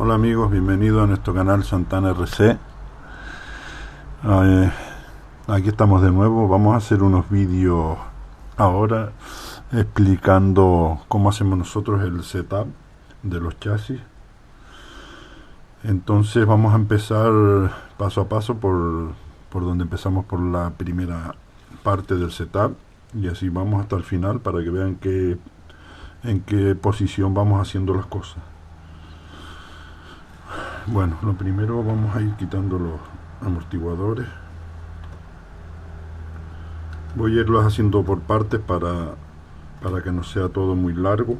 Hola amigos, bienvenidos a nuestro canal Santana RC. Aquí estamos de nuevo. Vamos a hacer unos vídeos ahora explicando cómo hacemos nosotros el setup de los chasis. Entonces vamos a empezar paso a paso por donde empezamos, por la primera parte del setup, y así vamos hasta el final para que vean en qué posición vamos haciendo las cosas. Bueno, lo primero vamos a ir quitando los amortiguadores. Voy a irlos haciendo por partes para que no sea todo muy largo,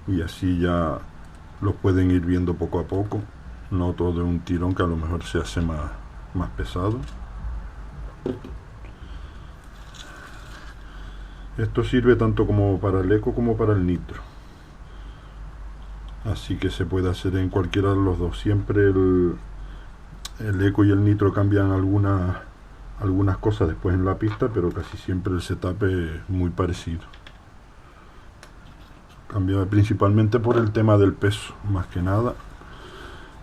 y así ya los pueden ir viendo poco a poco, no todo de un tirón, que a lo mejor se hace más pesado. Esto sirve tanto como para el eco como para el nitro, así que se puede hacer en cualquiera de los dos. Siempre el eco y el nitro cambian algunas cosas después en la pista, pero casi siempre el setup es muy parecido. Cambia principalmente por el tema del peso, más que nada,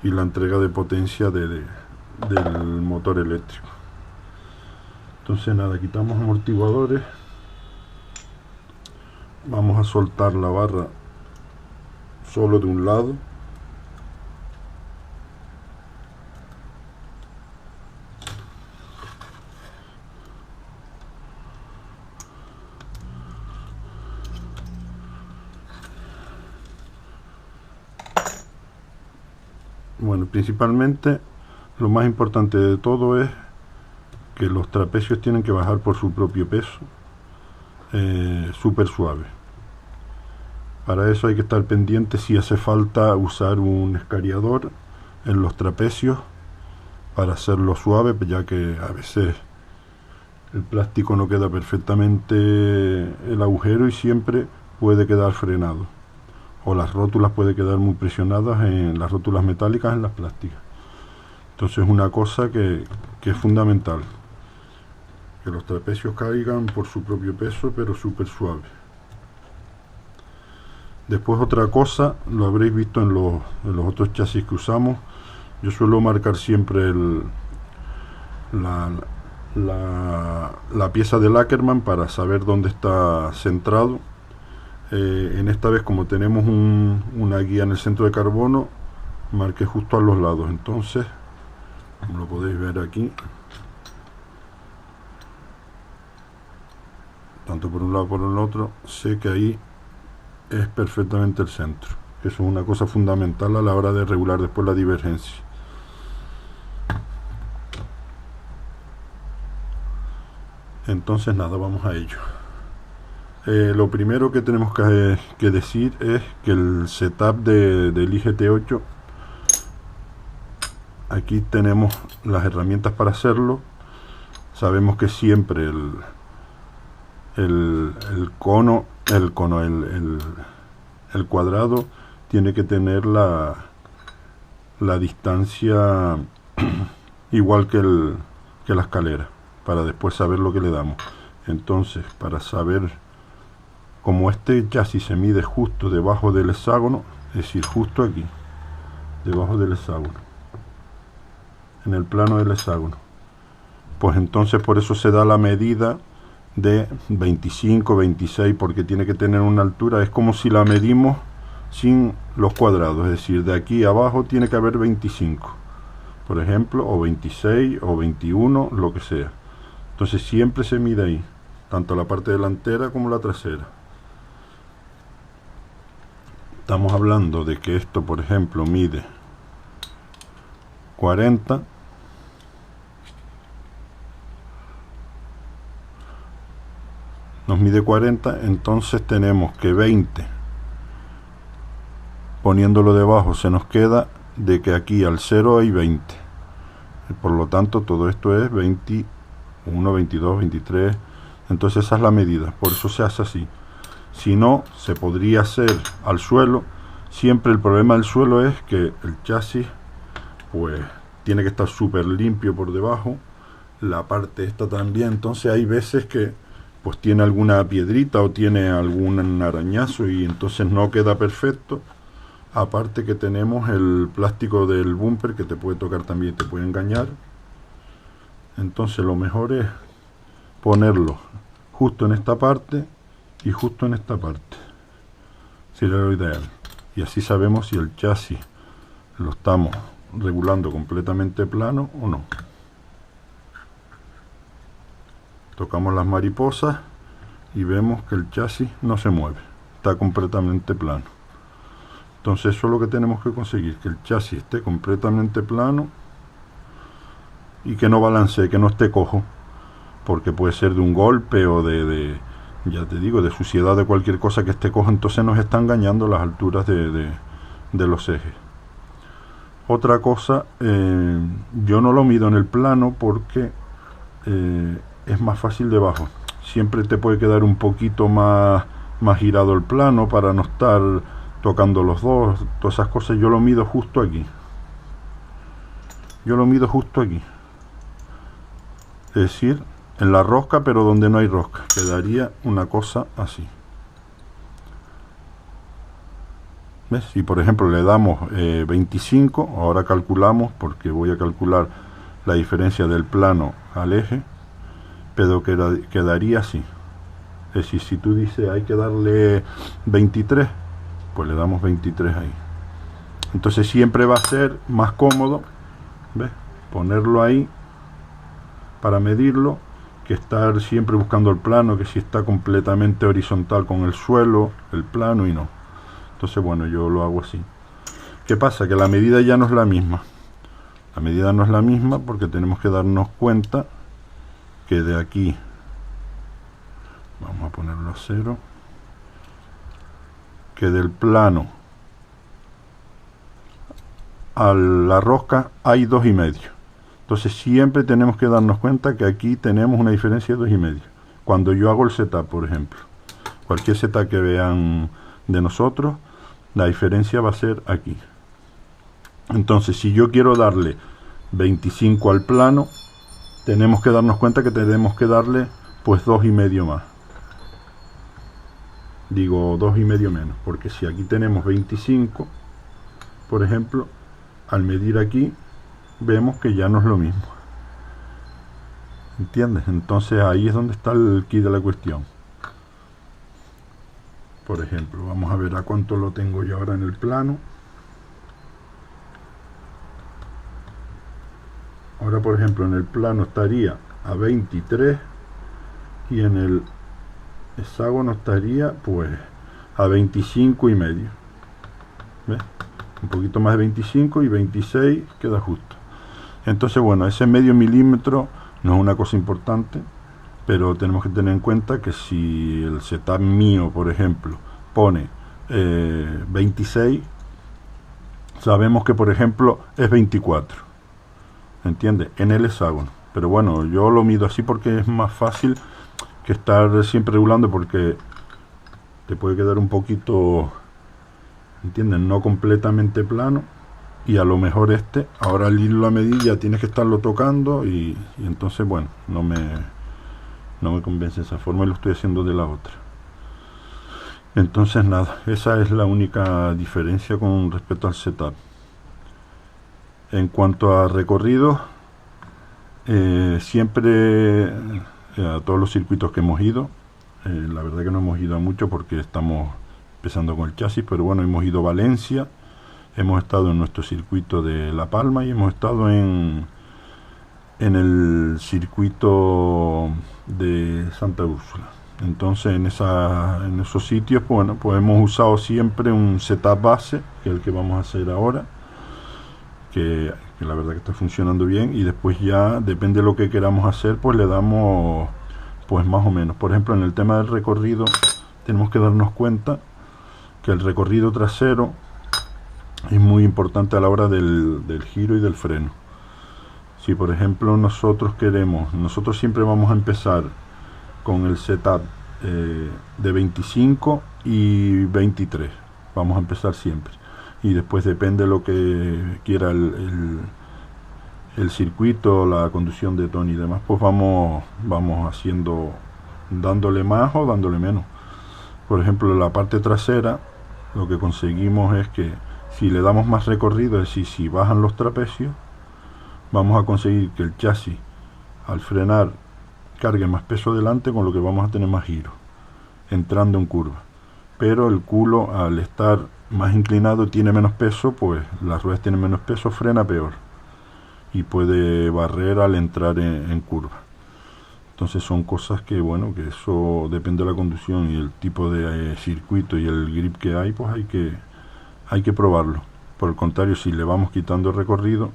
y la entrega de potencia del motor eléctrico. Entonces nada, quitamos amortiguadores. Vamos a soltar la barra solo de un lado. Bueno, principalmente lo más importante de todo es que los trapecios tienen que bajar por su propio peso, súper suave. Para eso hay que estar pendiente si hace falta usar un escariador en los trapecios para hacerlo suave, ya que a veces el plástico no queda perfectamente el agujero y siempre puede quedar frenado, o las rótulas pueden quedar muy presionadas en las rótulas metálicas, en las plásticas. Entonces es una cosa que es fundamental, que los trapecios caigan por su propio peso, pero súper suave. Después, otra cosa, lo habréis visto en los otros chasis que usamos, yo suelo marcar siempre la pieza del Ackerman para saber dónde está centrado. En esta vez, como tenemos una guía en el centro de carbono, marqué justo a los lados. Entonces, como lo podéis ver aquí, tanto por un lado como por el otro, sé que ahí es perfectamente el centro. Eso es una cosa fundamental a la hora de regular después la divergencia. Entonces nada, vamos a ello. Lo primero que tenemos que decir es que el setup del IGT8, aquí tenemos las herramientas para hacerlo. Sabemos que siempre el cuadrado tiene que tener la distancia igual que la escalera, para después saber lo que le damos. Entonces, para saber, como este chasis se mide justo debajo del hexágono, es decir, justo aquí, debajo del hexágono, en el plano del hexágono, pues entonces por eso se da la medida de 25, 26, porque tiene que tener una altura, es como si la medimos sin los cuadrados, es decir, de aquí abajo tiene que haber 25, por ejemplo, o 26 o 21, lo que sea. Entonces siempre se mide ahí, tanto la parte delantera como la trasera. Estamos hablando de que esto, por ejemplo, mide 40, nos mide 40, entonces tenemos que 20, poniéndolo debajo, se nos queda de que aquí al 0 hay 20, por lo tanto todo esto es 21, 22, 23, entonces esa es la medida, por eso se hace así. Si no, se podría hacer al suelo. Siempre el problema del suelo es que el chasis pues tiene que estar súper limpio por debajo, la parte esta también, entonces hay veces que pues tiene alguna piedrita o tiene algún arañazo y entonces no queda perfecto. Aparte que tenemos el plástico del bumper que te puede tocar también, te puede engañar. Entonces lo mejor es ponerlo justo en esta parte y justo en esta parte. Sería lo ideal. Y así sabemos si el chasis lo estamos regulando completamente plano o no. Tocamos las mariposas y vemos que el chasis no se mueve, está completamente plano. Entonces eso es lo que tenemos que conseguir, que el chasis esté completamente plano y que no balancee, que no esté cojo, porque puede ser de un golpe o ya te digo, de suciedad, de cualquier cosa que esté cojo. Entonces nos está engañando las alturas de los ejes. Otra cosa, yo no lo mido en el plano porque es más fácil debajo. Siempre te puede quedar un poquito más girado el plano para no estar tocando los dos, todas esas cosas. Yo lo mido justo aquí. Yo lo mido justo aquí. Es decir, en la rosca, pero donde no hay rosca. Quedaría una cosa así. ¿Ves? Si por ejemplo le damos 25, ahora calculamos, porque voy a calcular la diferencia del plano al eje, pero quedaría así. Es decir, si tú dices hay que darle 23, pues le damos 23 ahí. Entonces siempre va a ser más cómodo, ¿ves?, ponerlo ahí para medirlo, que estar siempre buscando el plano, que si está completamente horizontal con el suelo, el plano, y no. Entonces bueno, yo lo hago así. ¿Qué pasa? Que la medida ya no es la misma. La medida no es la misma porque tenemos que darnos cuenta que de aquí, vamos a ponerlo a 0, que del plano a la rosca hay 2,5. Entonces siempre tenemos que darnos cuenta que aquí tenemos una diferencia de 2,5. Cuando yo hago el setup, por ejemplo, cualquier setup que vean de nosotros, la diferencia va a ser aquí. Entonces si yo quiero darle 25 al plano, tenemos que darnos cuenta que tenemos que darle pues 2,5 más. Digo 2,5 menos, porque si aquí tenemos 25, por ejemplo, al medir aquí vemos que ya no es lo mismo. ¿Entiendes? Entonces ahí es donde está el quid de la cuestión. Por ejemplo, vamos a ver a cuánto lo tengo yo ahora en el plano. Ahora, por ejemplo, en el plano estaría a 23 y en el hexágono estaría pues a 25,5. ¿Ves? Un poquito más de 25 y 26 queda justo. Entonces bueno, ese medio milímetro no es una cosa importante, pero tenemos que tener en cuenta que si el setup mío, por ejemplo, pone 26, sabemos que por ejemplo es 24, ¿entiendes? En el hexágono. Pero bueno, yo lo mido así porque es más fácil que estar siempre regulando, porque te puede quedar un poquito, ¿entiendes?, no completamente plano, y a lo mejor ahora al irlo a medir ya tienes que estarlo tocando y entonces bueno, no me convence esa forma y lo estoy haciendo de la otra. Entonces nada, esa es la única diferencia con respecto al setup. En cuanto a recorrido, siempre a todos los circuitos que hemos ido, la verdad que no hemos ido a mucho porque estamos empezando con el chasis, pero bueno, hemos ido a Valencia, hemos estado en nuestro circuito de La Palma y hemos estado en el circuito de Santa Úrsula. Entonces en esos sitios, bueno, pues hemos usado siempre un setup base, que es el que vamos a hacer ahora, que la verdad que está funcionando bien, y después ya depende de lo que queramos hacer, pues le damos pues más o menos. Por ejemplo, en el tema del recorrido tenemos que darnos cuenta que el recorrido trasero es muy importante a la hora del giro y del freno. Si por ejemplo nosotros siempre vamos a empezar con el setup de 25 y 23, vamos a empezar siempre, y después depende de lo que quiera el circuito, la conducción de Tony y demás, pues vamos haciendo, dándole más o dándole menos. Por ejemplo, en la parte trasera lo que conseguimos es que Si le damos más recorrido, es decir, si bajan los trapecios, vamos a conseguir que el chasis al frenar cargue más peso delante, con lo que vamos a tener más giro entrando en curva. Pero el culo, al estar más inclinado, tiene menos peso, pues las ruedas tienen menos peso, frena peor y puede barrer al entrar en curva. Entonces son cosas que, bueno, que eso depende de la conducción y el tipo de circuito y el grip que hay, pues hay que probarlo. Por el contrario, si le vamos quitando recorrido,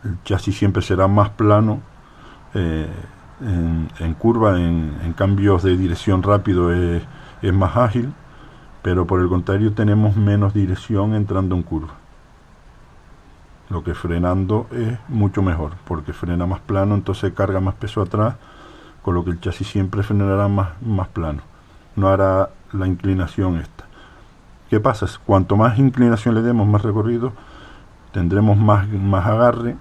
el chasis siempre será más plano en curva, en cambios de dirección rápido es más ágil, pero por el contrario tenemos menos dirección entrando en curva. Lo que frenando es mucho mejor, porque frena más plano, entonces carga más peso atrás, con lo que el chasis siempre frenará más plano, no hará la inclinación esta. ¿Qué pasa? Cuanto más inclinación le demos, más recorrido, tendremos más agarre,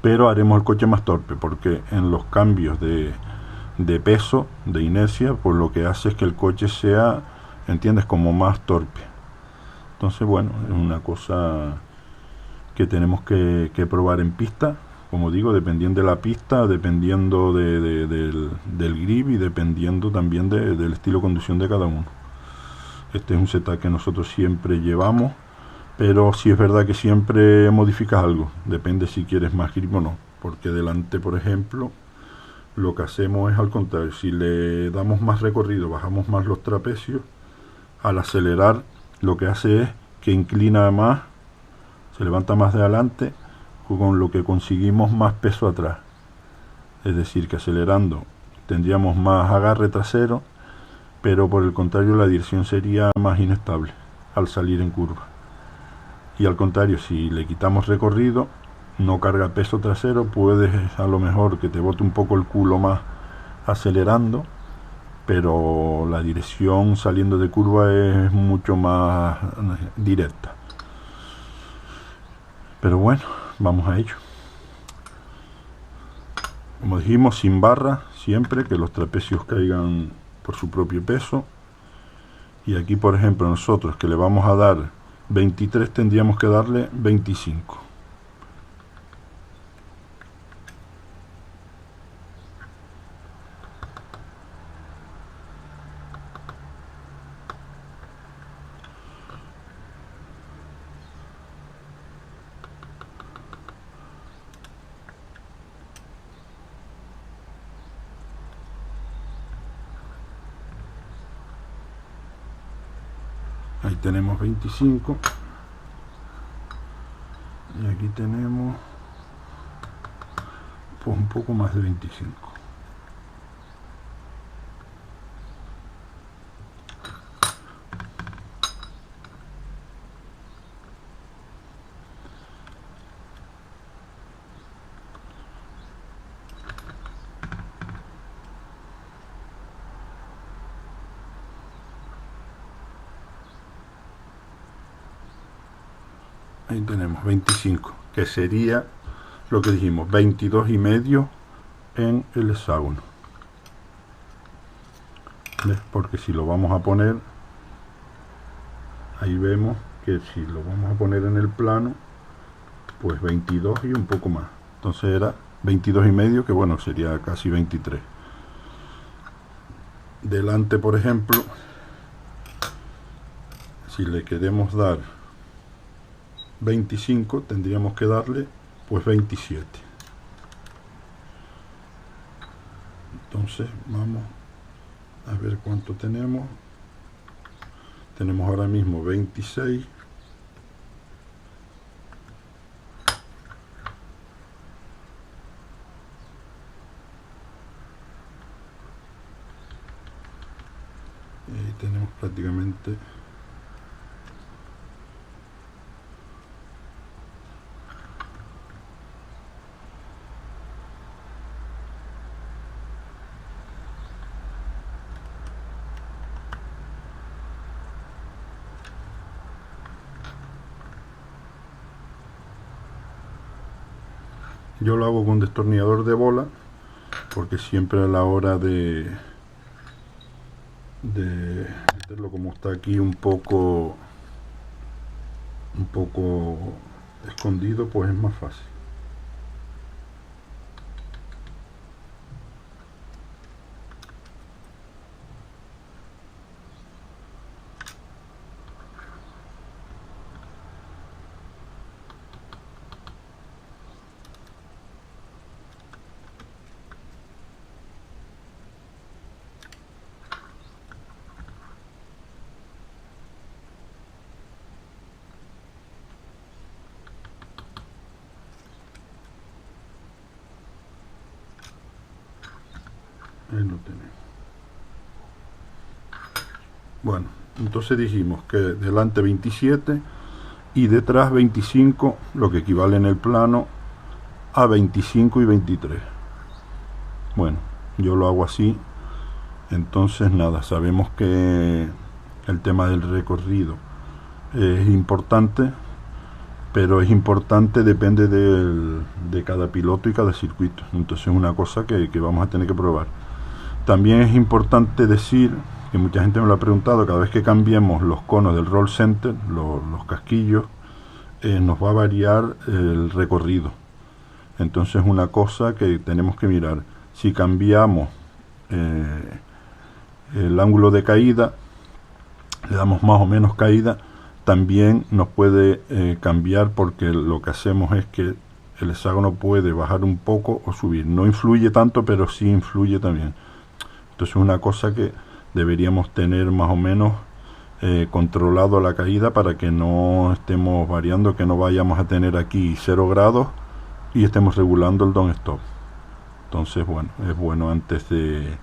pero haremos el coche más torpe, porque en los cambios de peso, de inercia, pues lo que hace es que el coche sea, ¿entiendes?, como más torpe. Entonces, bueno, es una cosa que tenemos que probar en pista, como digo, dependiendo de la pista, dependiendo del grip y dependiendo también del estilo de conducción de cada uno. Este es un setup que nosotros siempre llevamos, pero sí es verdad que siempre modificas algo, depende si quieres más grip o no, porque delante, por ejemplo, lo que hacemos es al contrario, si le damos más recorrido, bajamos más los trapecios, al acelerar lo que hace es que inclina más, se levanta más de adelante, con lo que conseguimos más peso atrás. Es decir, que acelerando tendríamos más agarre trasero, pero por el contrario la dirección sería más inestable al salir en curva. Y al contrario, si le quitamos recorrido, no carga peso trasero, puedes a lo mejor que te bote un poco el culo más acelerando, pero la dirección saliendo de curva es mucho más directa. Pero bueno, vamos a ello. Como dijimos, sin barra, siempre que los trapecios caigan por su propio peso. Y aquí, por ejemplo, nosotros que le vamos a dar 23, tendríamos que darle 25. Ahí tenemos 25 y aquí tenemos pues un poco más de 25. Ahí tenemos 25, que sería lo que dijimos, 22 y medio en el hexágono. ¿Ves? Porque si lo vamos a poner, ahí vemos que si lo vamos a poner en el plano, pues 22 y un poco más. Entonces era 22 y medio, que bueno, sería casi 23. Delante, por ejemplo, si le queremos dar 25, tendríamos que darle pues 27. Entonces vamos a ver cuánto tenemos. Tenemos ahora mismo 26. Y ahí tenemos prácticamente yo lo hago con destornillador de bola, porque siempre a la hora de meterlo, como está aquí un poco un poco escondido, pues es más fácil. Ahí lo tenemos. Bueno, entonces dijimos que delante 27 y detrás 25, lo que equivale en el plano a 25 y 23. Bueno, yo lo hago así. Entonces nada, sabemos que el tema del recorrido es importante, pero es importante, depende de cada piloto y cada circuito. Entonces es una cosa que vamos a tener que probar. También es importante decir, que mucha gente me lo ha preguntado, cada vez que cambiemos los conos del roll center, los casquillos, nos va a variar el recorrido. Entonces una cosa que tenemos que mirar, si cambiamos el ángulo de caída, le damos más o menos caída, también nos puede cambiar, porque lo que hacemos es que el hexágono puede bajar un poco o subir. No influye tanto, pero sí influye también. Entonces es una cosa que deberíamos tener más o menos controlado la caída, para que no estemos variando, que no vayamos a tener aquí 0 grados y estemos regulando el down stop. Entonces bueno, es bueno antes de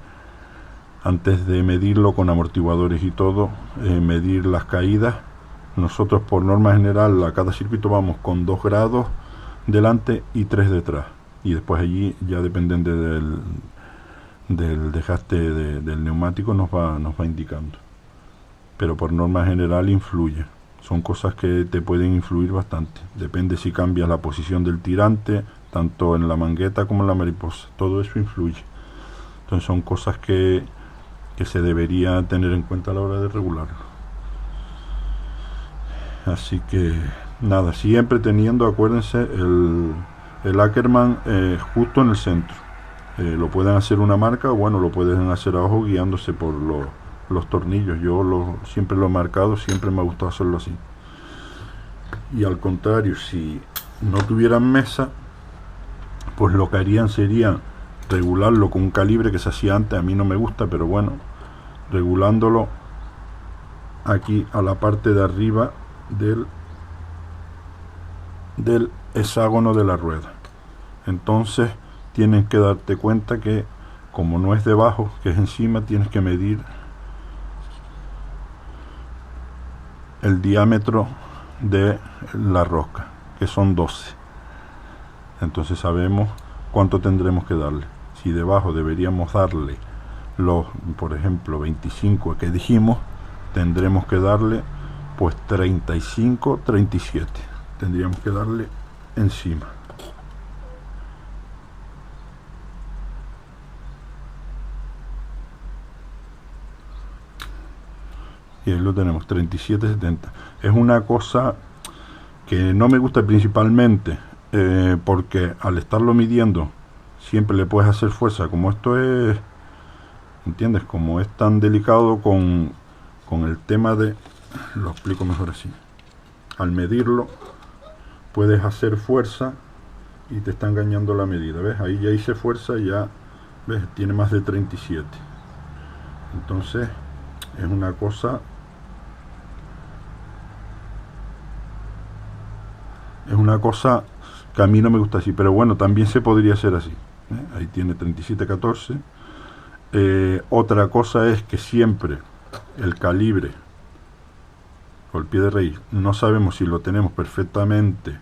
medirlo con amortiguadores y todo, medir las caídas. Nosotros por norma general a cada circuito vamos con 2 grados delante y 3 detrás, y después allí ya dependiendo del desgaste del neumático nos va indicando, pero por norma general influye. Son cosas que te pueden influir bastante, depende si cambias la posición del tirante, tanto en la mangueta como en la mariposa, todo eso influye. Entonces son cosas que se debería tener en cuenta a la hora de regularlo. Así que nada, siempre teniendo, acuérdense, el Ackerman justo en el centro. Lo pueden hacer una marca, o bueno, lo pueden hacer abajo guiándose por los tornillos. Yo siempre lo he marcado, siempre me ha gustado hacerlo así. Y al contrario, si no tuvieran mesa, pues lo que harían sería regularlo con un calibre que se hacía antes. A mí no me gusta, pero bueno, regulándolo aquí a la parte de arriba del hexágono de la rueda. Entonces tienes que darte cuenta que, como no es debajo, que es encima, tienes que medir el diámetro de la rosca, que son 12. Entonces sabemos cuánto tendremos que darle. Si debajo deberíamos darle por ejemplo 25 que dijimos, tendremos que darle pues 35, 37 tendríamos que darle encima. Y ahí lo tenemos, 37,70. Es una cosa que no me gusta principalmente, porque al estarlo midiendo siempre le puedes hacer fuerza. Como esto es, ¿entiendes? Como es tan delicado con el tema lo explico mejor así. Al medirlo puedes hacer fuerza y te está engañando la medida, ¿ves? Ahí ya hice fuerza, ya, ¿ves? Tiene más de 37. Entonces es una cosa, que a mí no me gusta así, pero bueno, también se podría hacer así, ¿eh? Ahí tiene 37,14. Otra cosa es que siempre el calibre o el pie de raíz no sabemos si lo tenemos perfectamente,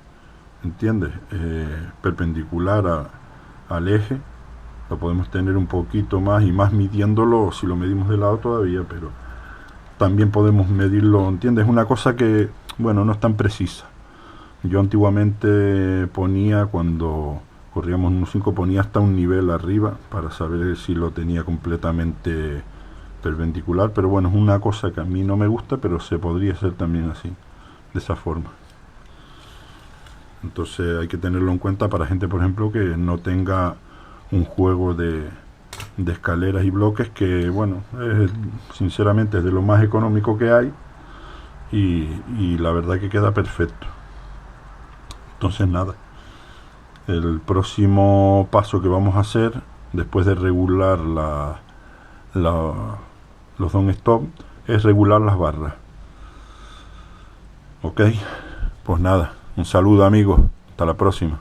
¿entiendes? Perpendicular al eje. Lo podemos tener un poquito más y más midiéndolo, si lo medimos de lado todavía, pero también podemos medirlo, ¿entiendes? Es una cosa que, bueno, no es tan precisa. Yo antiguamente ponía, cuando corríamos en 1.5, ponía hasta un nivel arriba para saber si lo tenía completamente perpendicular, pero bueno, es una cosa que a mí no me gusta, pero se podría hacer también así, de esa forma. Entonces hay que tenerlo en cuenta para gente, por ejemplo, que no tenga un juego de escaleras y bloques que, bueno, sinceramente es de lo más económico que hay y la verdad que queda perfecto. Entonces nada, el próximo paso que vamos a hacer después de regular los down stop es regular las barras. Ok, pues nada, un saludo amigos, hasta la próxima.